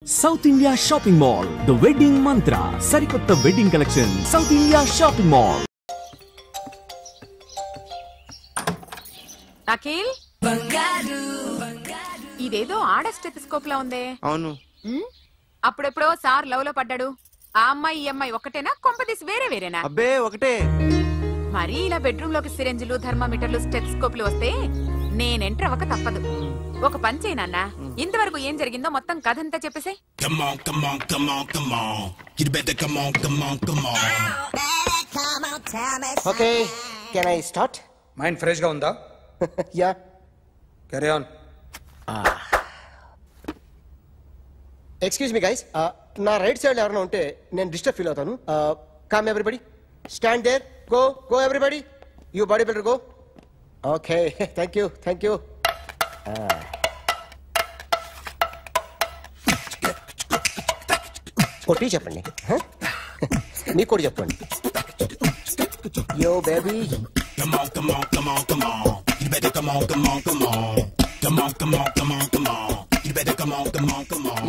South India Shopping Mall, The Wedding Mantra, Sarikotta Wedding Collection, South India Shopping Mall. Akhil ఇదేదో ఆడ stethoscope లా ఉందే. అవును. అప్పుడెప్పుడో సార్ లవ్ లో పడ్డాడు. ఆ అమ్మాయి ఈ అమ్మాయి ఒకటేనా, కొంపదీసి వేరే వేరేనా? అబ్బే ఒకటే. మరి ఇలా బెడ్రూమ్ లోకి సిరెంజులు, థర్మామీటర్లు, స్టెథోస్కోప్లు వస్తే నేను ఎంటర్ అవ్వక తప్పదు. ఒక పని చేయి నాన్న, ఇంతవరకు ఏం జరిగిందో మొత్తం కథ అంతా చెప్పేసే. Okay, can I start? Mind fresh గా ఉందా? Yeah, carry on. Excuse me guys, నా రైట్ సైడ్ ఎవరైనా ఉంటే నేను డిస్టర్బ్ ఫీల్ అవుతాను. Come everybody, stand there, go go everybody, you bodybuilder go. Okay, thank you thank you. కొట్టి చెప్పండి, మీకు కూడా చెప్పండి. Yo baby,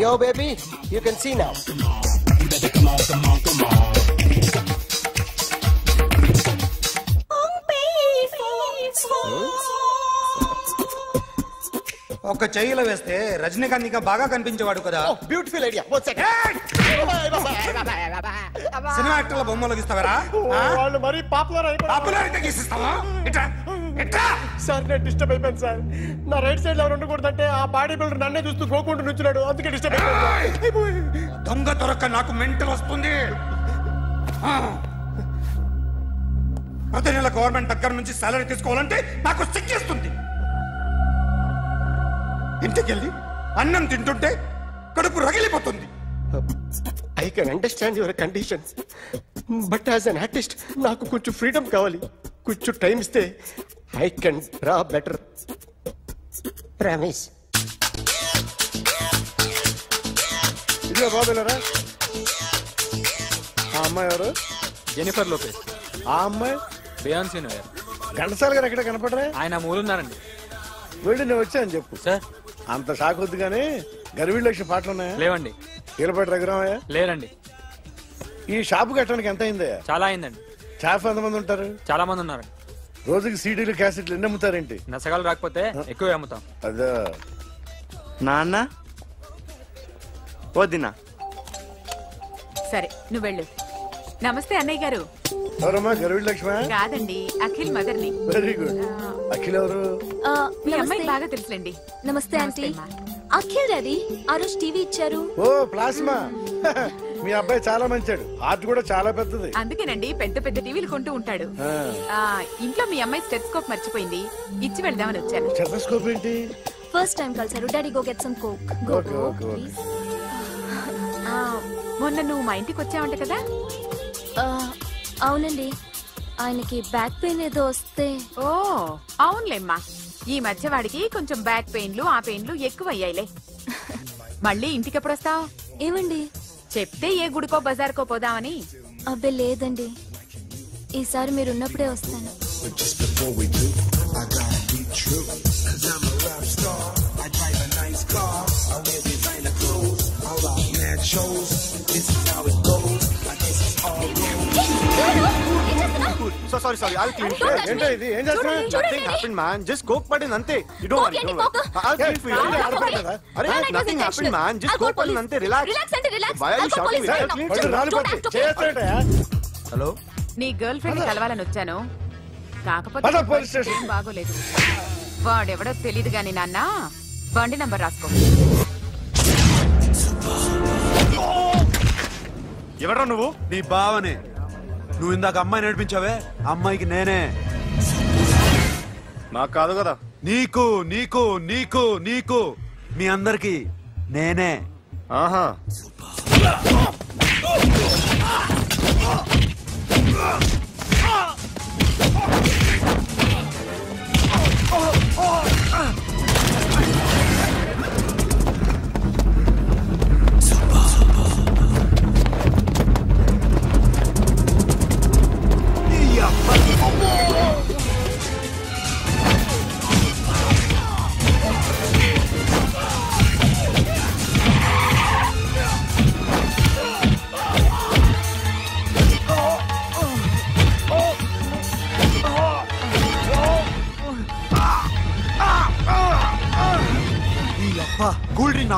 yo baby, you can see now. ఒక చెయ్యిలో వేస్తే రజనీకాంత్ ఇంకా బాగా కనిపించేవాడు కదా. Beautiful idea. సినిమా యాక్టర్ల బొమ్మలు గీస్తావరా? వాళ్ళు మరి పాపులారిటీ గీసిస్తావా? సార్ నేను డిస్టర్బ్ అయిపోయాను సార్. నా రైట్ సైడ్ ఎవరు ఉండకూడదంటే ఆ బాడీ బిల్డర్ నన్నే చూస్తూ గోకుంటూ నుంచున్నాడు, అందుకే డిస్టర్బ్ అయిపోయాను. దొంగ దొరక్క నాకు మెంటల్ వస్తుంది. ప్రతి నెల గవర్నమెంట్ దగ్గర నుంచి సాలరీ తీసుకోవాలంటే నాకు సిగ్గేస్తుంది. ఇంటికెళ్ళి అన్నం తింటుంటే కడుపు రగిలిపోతుంది. I can understand your conditions, but as an artist నాకు కొంచెం ఫ్రీడమ్ కావాలి. కొంచెం టైం ఇస్తే I can draw better. Promise. ఇదిగో బాబులరా, ఆ అమ్మాయి ఎవరు? Jennifer Lopez. ఆ అమ్మాయి బియాన్సీ నోయర్. ఘంటసాల గారు ఎక్కడ కనపడరా? ఆయన మూలున్నారండి. వెళ్ళి నేను వచ్చాను చెప్పు. సార్ అంత షాక్ వద్దు కానీ గర్వీళ్ళ లక్ష పాటలు ఉన్నాయా? లేవండి. కీలపాటి రఘురామయ్య లేరండి. ఈ షాపు కట్టడానికి ఎంత అయిందయ్యా? చాలా అయిందండి. స్టాఫ్ ఎంతమంది ఉంటారు? చాలా మంది ఉన్నారండి. రోజుకి సీడీలు క్యాసెట్లు ఎన్ని అమ్ముతారేంటి? నసగాలు రాకపోతే ఎక్కువ అమ్ముతాం. అదే నాన్న వదినా. సరే నువ్వు వెళ్ళు. నమస్తే అన్నయ్య గారు. ఎవరమ్మా? గర్వీళ్ళ లక్ష్మ? కాదండి, అఖిల్ మదర్ని. Very good. అఖిల్ ఎవరు? మీ అమ్మాయి బాగా తెలుసులేండి. నమస్తే ఆంటీ. అఖిల్ డాడీ ఆ రోజు టీవీ ఇచ్చారు. ఓ ప్లాస్మా. మీ అబ్బాయి చాలా మంచాడు, ఆర్ట్ కూడా చాలా పెద్దది. అందుకేనండి పెద్ద పెద్ద టీవీలు కొంటూ ఉంటాడు. ఇంట్లో మీ అమ్మాయి స్టెథోస్కోప్ మర్చిపోయింది, ఇచ్చి వెళ్దామని వచ్చాను. స్టెథోస్కోప్ ఏంటి? ఫస్ట్ టైం కలిసారు. Daddy go get some coke. Please. మొన్న నువ్వు మా ఇంటికి వచ్చావంట కదా? అవునండి, ఆయనకి బ్యాక్ పెయిన్ ఏదో వస్తే. ఓ అవునులేమ్మా, ఈ మధ్య వాడికి కొంచెం బ్యాక్ పెయిన్లు ఆ పెయిన్లు ఎక్కువ అయ్యాయిలే. మళ్ళీ ఇంటికి ఎప్పుడు వస్తావు? ఏమండి చెప్తే ఏ గుడికో బజార్కో పోదామని. అబ్బే లేదండి, ఈసారి మీరున్నప్పుడే వస్తాను. Sorry, I'll clean for you. ఏంటో ఇది? ఏం చేస్తున్నా? Nothing happened, man. Just coke పడింది అంతే. You don't worry. I'll clean for you. అరే nothing happened, man. Just coke పడింది అంతే. Relax. Why are you shouting? Hello, నీ గర్ల్ ఫ్రెండ్ కలవాలని వచ్చాను, కాకపోతే ఏం బాగోలేదు. వాడెవడో తెలీదు గాని నాన్న, బండి నంబర్ రాసుకో. ఎవరా నువ్వు? నీ బావనే. నువ్వు ఇందాక అమ్మాయి నడిపించావే, అమ్మాయికి నేనే. నాకు కాదు కదా. నీకు నీకు నీకు నీకు మీ అందరికి నేనే. ఆహా.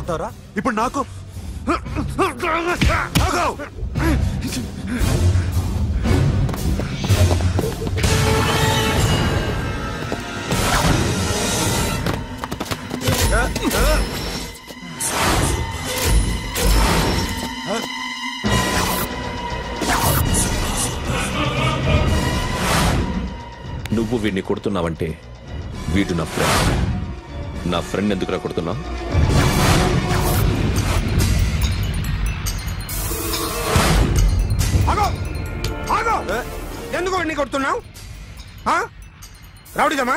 నాకుతావరా ఇప్పుడు నాకు నువ్వు వీడిని కొడుతున్నావంటే వీడు నా ఫ్రెండ్. నా ఫ్రెండ్ ఎందుకురా కొడుతున్నావు? ఎందుకు వాడిని కొడుతున్నావు? రౌడీజమా?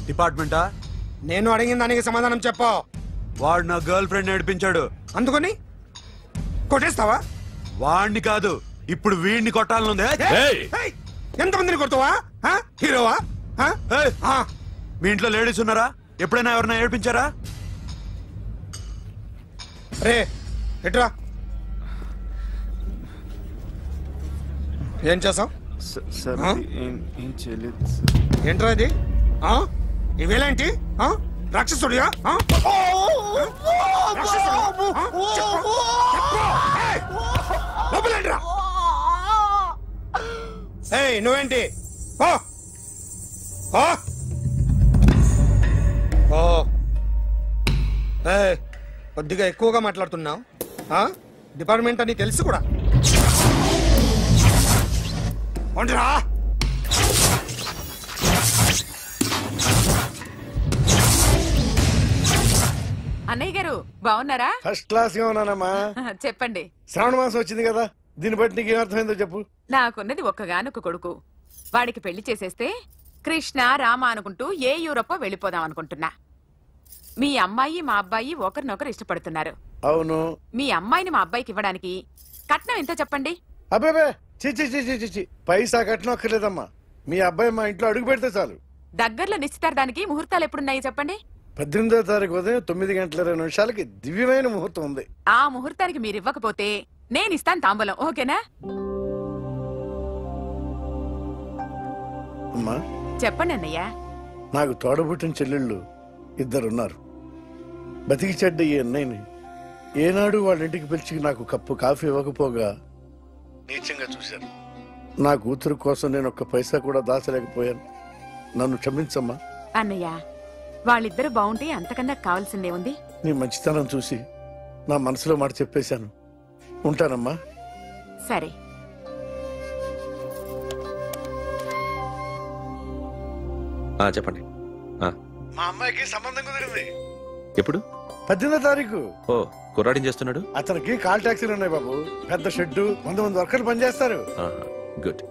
డిపార్ట్మెంటా? నేను అడిగిన దానికి సమాధానం చెప్పు. వాడు నా గర్ల్ ఫ్రెండ్ నేర్పించాడు. అందుకని కొట్టేస్తావా? వాడిని కాదు, ఇప్పుడు వీడిని కొట్టాలనుంది. ఎంతమందిని కొడతావా? హీరోవా? మీ ఇంట్లో లేడీస్ ఉన్నారా? ఎప్పుడైనా ఎవరైనా ఏడిపించారా? రే ఎట్రా, ఏం చేసావు? ఏంట్రా ఇది? ఇవేలాంటి రాక్షసుడియా? నువ్వేంటి? కొద్దిగా ఎక్కువగా మాట్లాడుతున్నావు. డిపార్ట్మెంట్ అని తెలుసు కూడా. రా అన్నయ్య గారు బాగున్నారా? ఫస్ట్ క్లాస్ గా ఉన్నానమ్మా. చెప్పండి. శ్రావణ మాసం వచ్చింది కదా, దీన్ని బట్టి నీకు ఏమర్థమైందో చెప్పు. నాకున్నది ఒక్కగానొక్క కొడుకు. వాడికి పెళ్లి చేసేస్తే కృష్ణ రామ అనుకుంటూ ఏ యూరోపో వెళ్ళిపోదాం అనుకుంటున్నా. మీ అమ్మాయి మా అబ్బాయి ఒకరినొకరు ఇష్టపడుతున్నారు. అవును. మీ అమ్మాయిని మా అబ్బాయికి ఇవ్వడానికి కట్నం ఎంతో చెప్పండి. అబ్బే చిచి పైసా కట్నం అక్కర్లేదమ్మా. మీ అబ్బాయి మా ఇంట్లో అడుగు పెడితే చాలు. దగ్గరలో నిశ్చితార్థానికి ముహూర్తాలు ఎప్పుడున్నాయి చెప్పండి. 18వ తారీఖు ఉదయం 9:20 దివ్యమైన ముహూర్తం ఉంది. ఆ ముహూర్తానికి మీరు ఇవ్వకపోతే నేను ఇస్తాను తాంబూలం. ఓకేనా? అమ్మా చెప్పండి అన్నయ్య. నాకు తోడబుట్టిన చెల్లెళ్ళు 2 ఉన్నారు. బతికి చెడ్డ ఈ అన్నయ్యని ఏనాడు వాళ్ళ ఇంటికి పిలిచి నాకు కప్పు కాఫీ ఇవ్వకపోగా నీచంగా చూశాను. నా కూతురు కోసం నేను ఒక్క పైసా కూడా దాచలేకపోయాను. నన్ను క్షమించమ్మా. అన్నయ్య, వాళ్ళిద్దరు బాగుంటే అంతకన్నా కావాల్సిందే ఉంది. నీ మంచితనం చూసి నా మనసులో మాట చెప్పేశాను. ఉంటానమ్మా. సరే. చెప్పండి. మా అమ్మాయికి సంబంధం కుదిరింది. ఎప్పుడు? 18వ తారీఖు. ఓ, కుర్రాడేం చేస్తున్నాడు? అతనికి కాల్ టాక్సీలు ఉన్నాయి బాబు. పెద్ద షెడ్డు, 100 మంది వర్కర్లు పనిచేస్తారు. గుడ్.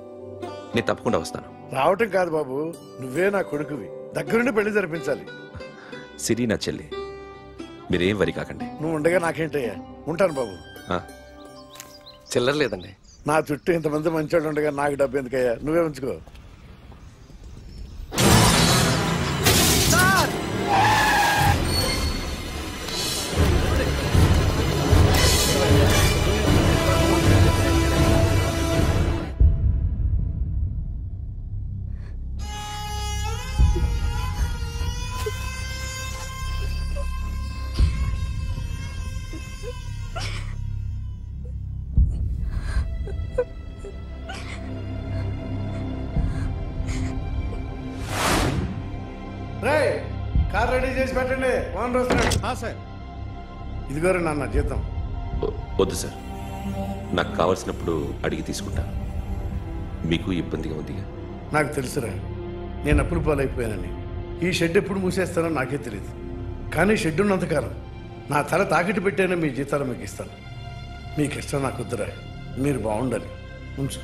నేను తప్పకుండా వస్తాను. రావటం కాదు బాబు, నువ్వే నా కొడుకువి. దగ్గరుండి పెళ్లి జరిపించాలి. సిరి నా చెల్లి, మీరేం వరి కాకండి. నువ్వు ఉండగా నాకేంటయ్యా. ఉంటాను బాబు. చిల్లర లేదండి. నా చుట్టూ ఇంతమంది మంచోళ్ళు ఉండగా నాకు డబ్బు ఎందుకయ్యా? నువ్వే ఉంచుకో. కార్ రెడీ చేసి పెట్టండి. ఓనర్ వస్తున్నాడు. సార్, ఇదిగోరు నాన్న జీతం. వద్దు సార్, నాకు కావాల్సినప్పుడు అడిగి తీసుకుంటాను. మీకు ఇబ్బందిగా ఉంది? నాకు తెలుసురా, నేను అప్పులు పాలైపోయానని. ఈ షెడ్ ఎప్పుడు మూసేస్తానో నాకే తెలియదు. కానీ షెడ్ ఉన్నంతకాలం నా తల తాకిట్టు పెట్టైనా మీ జీతాలు మీకు ఇస్తాను. మీకు ఇష్టం నాకు వద్దురా. మీరు బాగుండాలి. ఉంచు.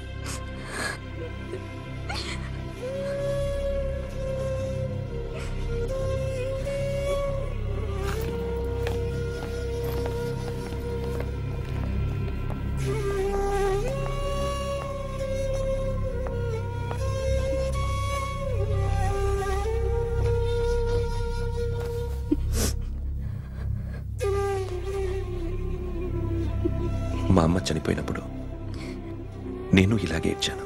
మా అమ్మ చనిపోయినప్పుడు నేను ఇలాగే ఇచ్చాను.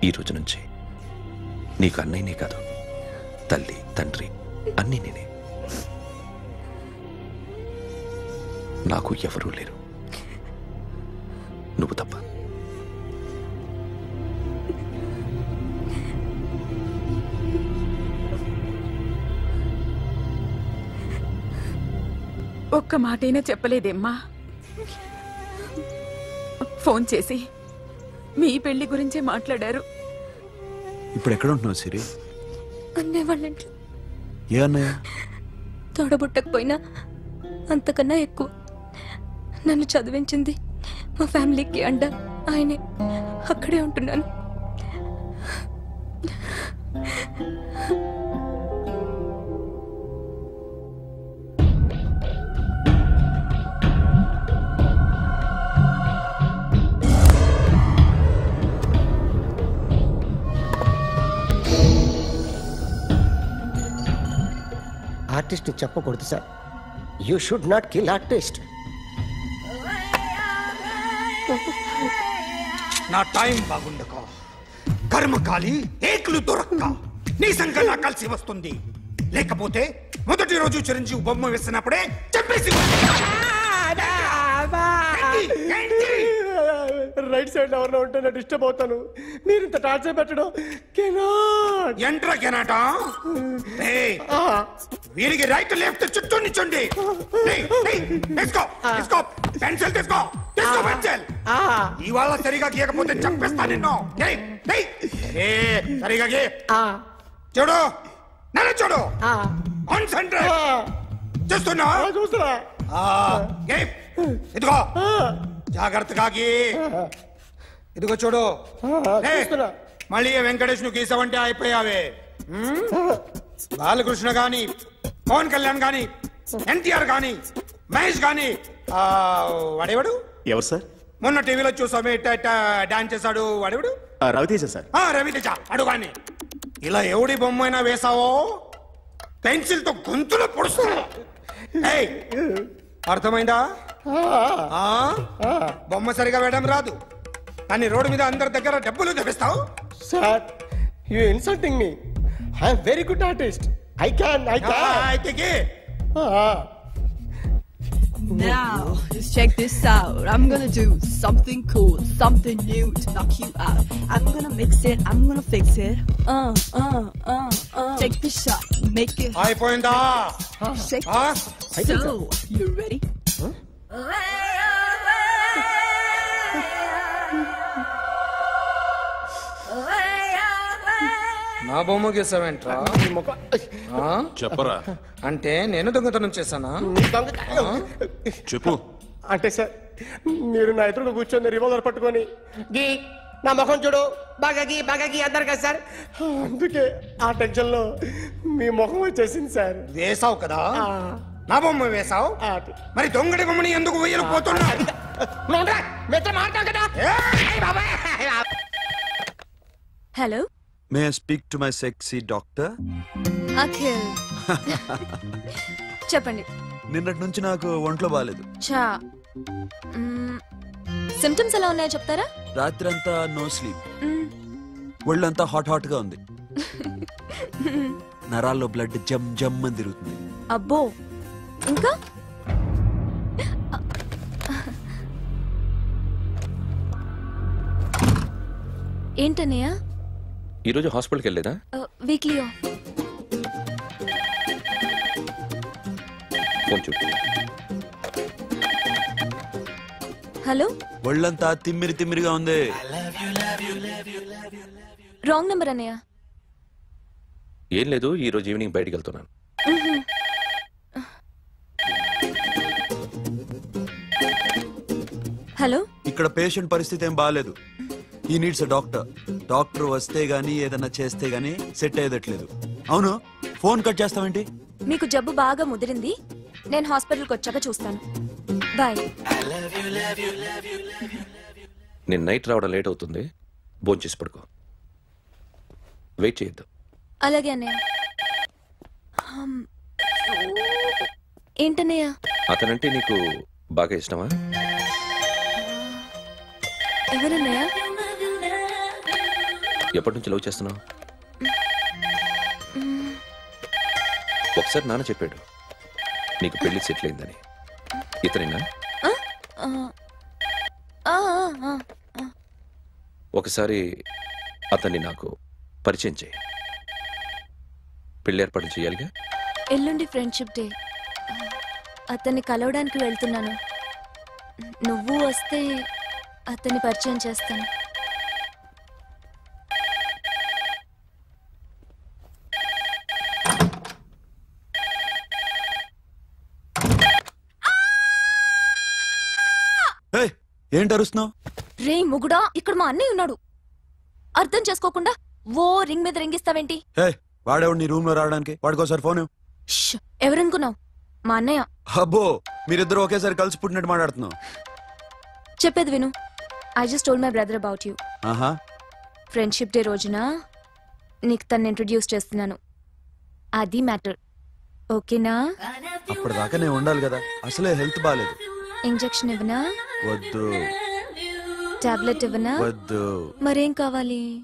ఈ రోజు నుంచి నీకు అన్నయ్యనే కాదు, తల్లి తండ్రి అన్నీ నేనే. నాకు ఎవరూ లేరు, నువ్వు తప్ప. ఒక్క మాటైనా చెప్పలేదేమ్మా? ఫోన్ చేసి మీ పెళ్లి గురించే మాట్లాడారు. ఇప్పుడు ఎక్కడ ఉంటున్నావు సిరి? అన్నయ్య వాళ్ళ ఇంట్లో. ఏ అన్నయ్య? తోడబుట్టకపోయినా అంతకన్నా ఎక్కువ నన్ను చదివించింది మా ఫ్యామిలీకి అండ ఆయనే. అక్కడే ఉంటున్నాను. ఆర్టిస్ట్ చెప్పకూడదు sir. You should not kill artist. నా టైం బాగుండకో, కర్మకాలి ఏకులు దొరక్క నీ సంకల్లా కలిసి వస్తుంది. లేకపోతే మొదటి రోజు చిరంజీవి బొమ్మ వేసినప్పుడే చెప్పేసి రైట్ సైడ్ ఎవరిలో ఉంటే నేను డిస్టర్బ్ అవుతాను. మీరు ఇంత టార్చర్ పెట్టడం ఎంట్రా కెనాట. వీరికి రైట్ లెఫ్ట్ చుట్టూ నిచ్చండి. పెన్సిల్ తీసుకో, పెన్సిల్. ఇవాళ సరిగా గీయకపోతే చంపేస్తా నిన్ను. సరిగా గీ. చూడు, నన్ను చూడు. కాన్సంట్రేట్ చూస్తున్నా. ఇదిగో జాగ్రత్తగా గీ. ఇదిగో చూడు. మళ్ళీ వెంకటేష్ ను గీసావంటే అయిపోయావే. బాలకృష్ణ గాని, పవన్ కళ్యాణ్ గాని, ఎన్టీఆర్ గాని, మహేష్ గాని, వాడేవాడు ఎవరు సార్? మొన్న టీవీలో చూసామే డాన్స్ చేశాడు వాడేవాడు? రవితేజ సార్. రవితేజ అడుగాని. ఇలా ఎవడి బొమ్మ అయినా వేసావో పెన్సిల్ తో గొంతులో పొడుస్తా. అర్థమైందా? బొమ్మ సరిగా వేయడం రాదు కానీ రోడ్డు మీద అందరి దగ్గర డబ్బులు తెప్పిస్తావు. Sir, you insulting me. I am very good artist. I can. Now, just check this out. I'm gonna do something cool, something new to knock you out. I'm gonna mix it, I'm gonna fix it. Take the shot, make it. అయిపోయిందా? Shake it. So, you ready? నా బొమ్మ గీసావేంట్రా? చెప్పరా. అంటే నేను దొంగతనం చేశానా? చెప్పు. అంటే సార్, మీరు నా ఎదురుగా కూర్చొని రివాల్వర్ పట్టుకొని గీ, నా ముఖం చూడు, బాగా గీ అన్నారు కదా సార్. అందుకే ఆ టెన్షన్ లో మీ ముఖం వచ్చేసింది సార్. వేసావు కదా, నా బొమ్మ వేసావు. మరి దొంగడి బొమ్మని ఎందుకు వేయలు పోతున్నా? Hello, may I speak to my sexy doctor? Akhil. చెప్పండి. నిన్నటి నుంచి నాకు ఒంట్లో బాగాలేదు. చా, సిమ్టమ్స్ ఎలా ఉన్నాయో చెప్తారా? రాత్రంతా నో స్లీప్, ఒళ్ళంతా హాట్ గా ఉంది, నరాల్లో బ్లడ్ జమ్ జమ్ అని తిరుగుతుంది. అబ్బో, ఇంకా? ఏంటన్నయ్య? ఈరోజు హాస్పిటల్కి వెళ్ళలేదా? Weekly off. ఫోన్ చూడు. హలో, ఒళ్ళంతా తిమ్మిరిగా ఉంది. రాంగ్ నెంబర్ అన్నయ్య. ఏం లేదు, ఈ రోజు ఈవినింగ్ బయటికి వెళ్తున్నాను. హలో, ఇక్కడ పేషెంట్ పరిస్థితి ఏం బాగాలేదు. ఈ నీడ్స్ డాక్టర్. డాక్టర్ వస్తే గానీ ఏదన్నా చేస్తే గానీ సెట్ అయ్యేదట్లేదు. అవును, ఫోన్ కట్ చేస్తావేంటి? మీకు జబ్బు బాగా ముదిరింది, నేను హాస్పిటల్కి వచ్చాక చూస్తాను. బాయ్. నేను నైట్ రావడం లేట్ అవుతుంది, భోంచేసి పడుకో. వెయిట్ చేయొద్దు. అలాగే అన్నయ్య. ఏంటన్నయ్య? అతనంటే నీకు బాగా ఇష్టమా? ఎవరన్నయ్య? ఎప్పటి నుంచి లవ్ చేస్తున్నావు? ఒకసారి నాన్న చెప్పాడు నీకు పెళ్లి సెటిల్ అయిందని. ఇతనేనా? ఒకసారి అతన్ని నాకు పరిచయం చేయి. పెళ్లి ఏర్పాటు చేయాలిగా. ఎల్లుండి ఫ్రెండ్షిప్ డే. అతన్ని కలవడానికి వెళ్తున్నాను. నువ్వు వస్తే అతన్ని పరిచయం చేస్తాను. ఏంటి అరుస్తున్నావు? రే ముగుడా, ఇక్కడ మా అన్నయ్య ఉన్నాడు. అర్థం చేసుకోకుండా ఓ రింగ్ మీద రింగిస్తావేంటి? వాడేవాడు నీ రూమ్ లో రావడానికి? వాడికోసారి ఫోన్. ఎవరనుకున్నావు? మా అన్నయ్య. అబ్బో, మీరిద్దరు ఒకేసారి కలిసి పుట్టినట్టు మాట్లాడుతున్నావు. చెప్పేది విను. I just told my brother about you. Friendship day రోజున నీకు తను ఇంట్రొడ్యూస్ చేస్తున్నాను. అది మ్యాటర్. ఓకేనా? అప్పటిదాకా నేను ఉండాలి కదా. అసలే హెల్త్ బాలేదు. ఇంజెక్షన్ ఇవ్వనా? వద్దు. టాబ్లెట్ ఇవ్వనా? వద్దు. మరేం కావాలి?